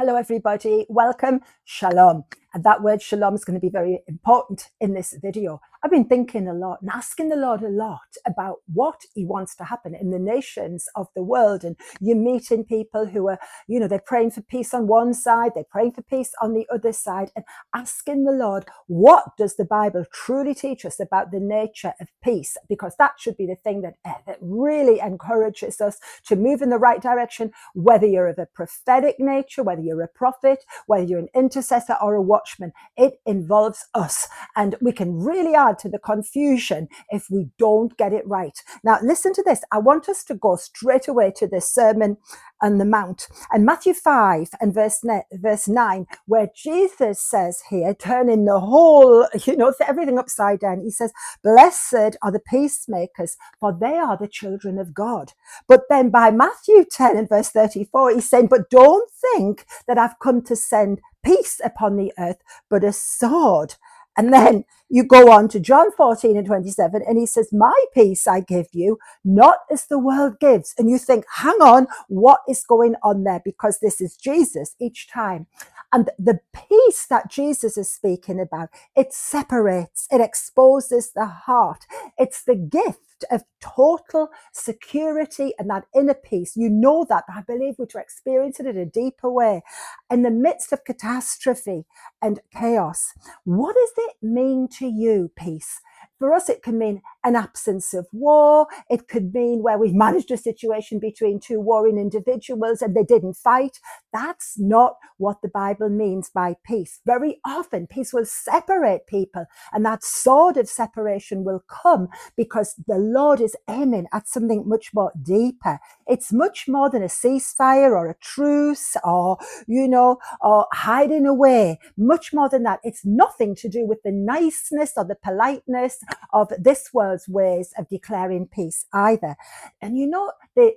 Hello, everybody. Welcome. Shalom. And that word shalom is going to be very important in this video. I've been thinking a lot and asking the Lord a lot about what he wants to happen in the nations of the world. And you're meeting people who are, they're praying for peace on one side, they're praying for peace on the other side, and asking the Lord, what does the Bible truly teach us about the nature of peace? Because that should be the thing that really encourages us to move in the right direction, whether you're of a prophetic nature, whether you're a prophet, whether you're an intercessor or a watchman. It involves us, and we can really add to the confusion if we don't get it right. Now, listen to this. I want us to go straight away to the Sermon on the Mount, and Matthew 5 and verse 9, where Jesus says here, turning the whole, everything upside down. He says, "Blessed are the peacemakers, for they are the children of God." But then by Matthew 10 and verse 34, he's saying, "But don't think that I've come to send peace upon the earth, but a sword." And then you go on to John 14 and 27, and he says, "My peace I give you, not as the world gives." And you think, hang on, what is going on there? Because this is Jesus each time. And the peace that Jesus is speaking about, it separates, it exposes the heart. It's the gift of total security and that inner peace. You know that, but I believe we're to experience it in a deeper way. In the midst of catastrophe and chaos, what does it mean to you, peace? For us, it can mean an absence of war. It could mean where we've managed a situation between two warring individuals and they didn't fight. That's not what the Bible means by peace. Very often, peace will separate people, and that sword of separation will come because the Lord is aiming at something much more deeper. It's much more than a ceasefire or a truce or hiding away. Much more than that. It's nothing to do with the niceness or the politeness of this world's ways of declaring peace either. And the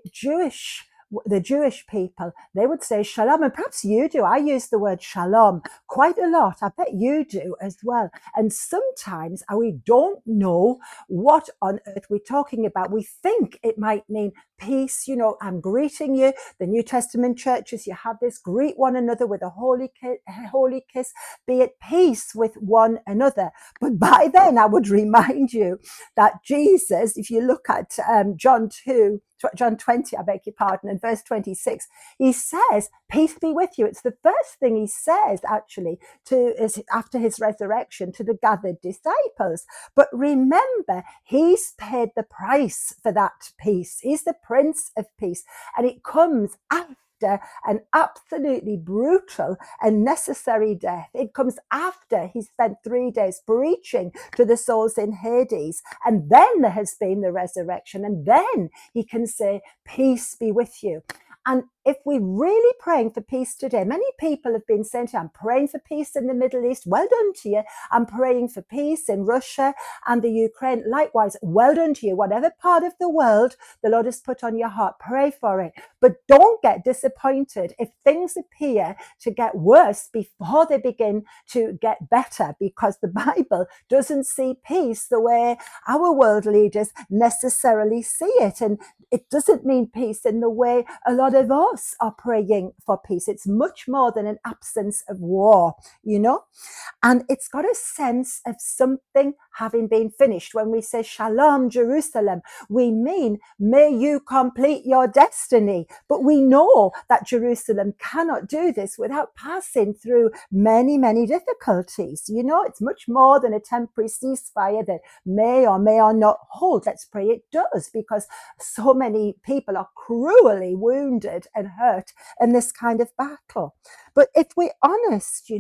Jewish people, they would say shalom, and perhaps you do. I use the word shalom quite a lot. I bet you do as well. And sometimes we don't know what on earth we're talking about. We think it might mean peace. I'm greeting you. The New Testament churches, you have this, greet one another with a holy kiss, be at peace with one another. But by then, I would remind you that Jesus, if you look at John 20, I beg your pardon, and verse 26, he says, "Peace be with you." It's the first thing he says, actually, after his resurrection to the gathered disciples. But remember, he's paid the price for that peace. He's the Prince of Peace, and it comes after an absolutely brutal and necessary death. It comes after he spent 3 days preaching to the souls in Hades. And then there has been the resurrection. And then he can say, "Peace be with you." And if we're really praying for peace today, many people have been saying, "I'm praying for peace in the Middle East." Well done to you. I'm praying for peace in Russia and the Ukraine. Likewise, well done to you. Whatever part of the world the Lord has put on your heart, pray for it. But don't get disappointed if things appear to get worse before they begin to get better, because the Bible doesn't see peace the way our world leaders necessarily see it. And it doesn't mean peace in the way a lot of us are praying for peace. It's much more than an absence of war, and it's got a sense of something having been finished. When we say Shalom Jerusalem, we mean, may you complete your destiny. But we know that Jerusalem cannot do this without passing through many, many difficulties. It's much more than a temporary ceasefire that may or may not hold. Let's pray it does, because so many people are cruelly wounded and hurt in this kind of battle. But if we're honest,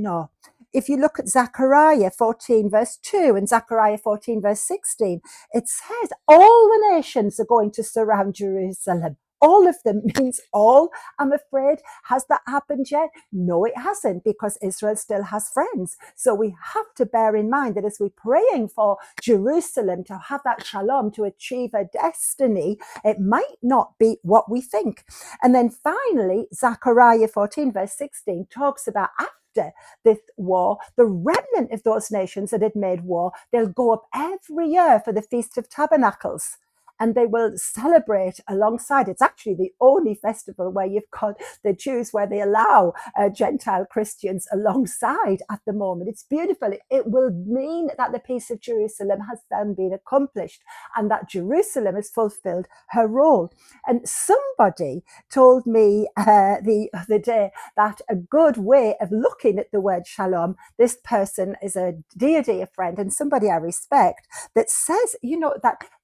if you look at Zechariah 14 verse 2 and Zechariah 14 verse 16, it says all the nations are going to surround Jerusalem. All of them means all, I'm afraid. Has that happened yet? No, it hasn't, because Israel still has friends. So we have to bear in mind that as we're praying for Jerusalem to have that shalom, to achieve a destiny, it might not be what we think. And then finally, Zechariah 14 verse 16 talks about after this war, the remnant of those nations that had made war, they'll go up every year for the Feast of Tabernacles. and they will celebrate alongside. It's actually the only festival where you've got the Jews, where they allow Gentile Christians alongside at the moment. It's beautiful. It will mean that the peace of Jerusalem has then been accomplished and that Jerusalem has fulfilled her role. And somebody told me the other day that a good way of looking at the word shalom, this person is a dear friend and somebody I respect, that says,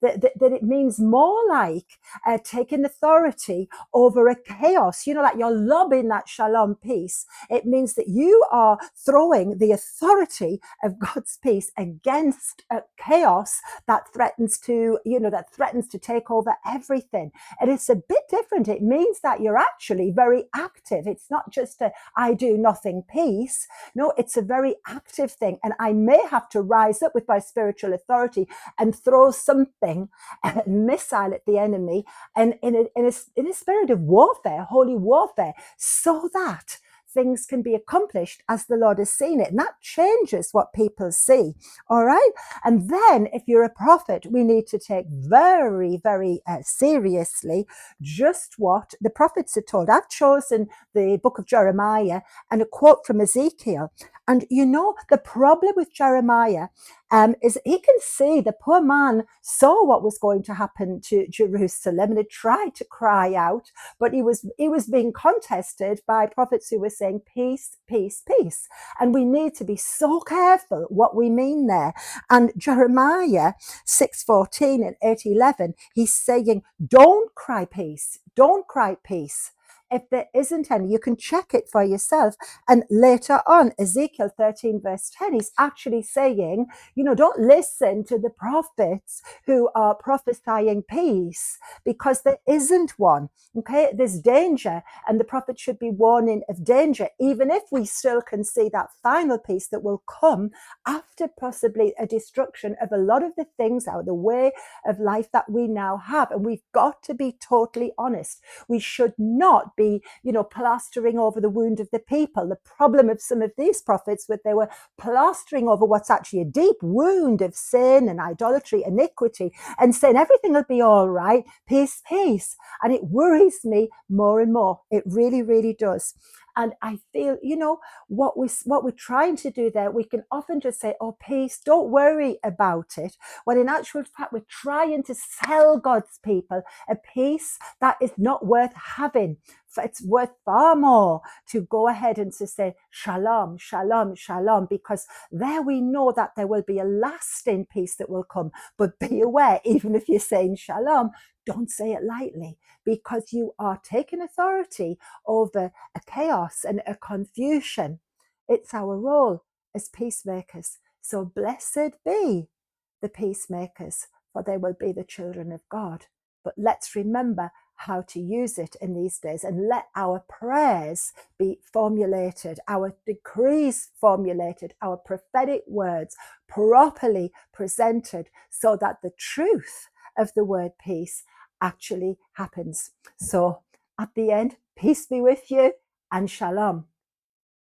that it means more like taking authority over a chaos, like you're lobbing that shalom peace. It means that you are throwing the authority of God's peace against a chaos that threatens to take over everything. And it's a bit different. It means that you're actually very active. It's not just a I do nothing peace. No, it's a very active thing. And I may have to rise up with my spiritual authority and throw something, a missile at the enemy, and in a spirit of warfare, holy warfare, so that things can be accomplished as the Lord has seen it. And that changes what people see. All right. And then if you're a prophet, we need to take very, very seriously just what the prophets are told. I've chosen the book of Jeremiah and a quote from Ezekiel. And the problem with Jeremiah is he can see the poor man saw what was going to happen to Jerusalem and had tried to cry out, but he was being contested by prophets who were saying peace, peace, peace. And we need to be so careful what we mean there. And Jeremiah 6:14 and 8:11, he's saying, don't cry peace, don't cry peace. If there isn't any, you can check it for yourself. And later on, Ezekiel 13 verse 10, he's actually saying, don't listen to the prophets who are prophesying peace, because there isn't one. Okay, there's danger, and the prophet should be warning of danger, even if we still can see that final peace that will come after possibly a destruction of a lot of the things out of the way of life that we now have. And we've got to be totally honest. We should not be, plastering over the wound of the people. The problem of some of these prophets was they were plastering over what's actually a deep wound of sin and idolatry, iniquity, and saying everything will be all right, peace, peace. And it worries me more and more. It really, really does. And I feel, what we're trying to do there, we can often just say, oh, peace, don't worry about it. When in actual fact, we're trying to sell God's people a peace that is not worth having. It's worth far more to go ahead and to say, shalom, shalom, shalom, because there we know that there will be a lasting peace that will come. But be aware, even if you're saying shalom, don't say it lightly, because you are taking authority over a chaos and a confusion. It's our role as peacemakers. So blessed be the peacemakers, for they will be the children of God. But let's remember how to use it in these days, and let our prayers be formulated, our decrees formulated, our prophetic words properly presented, so that the truth of the word peace actually happens. So at the end, peace be with you and shalom.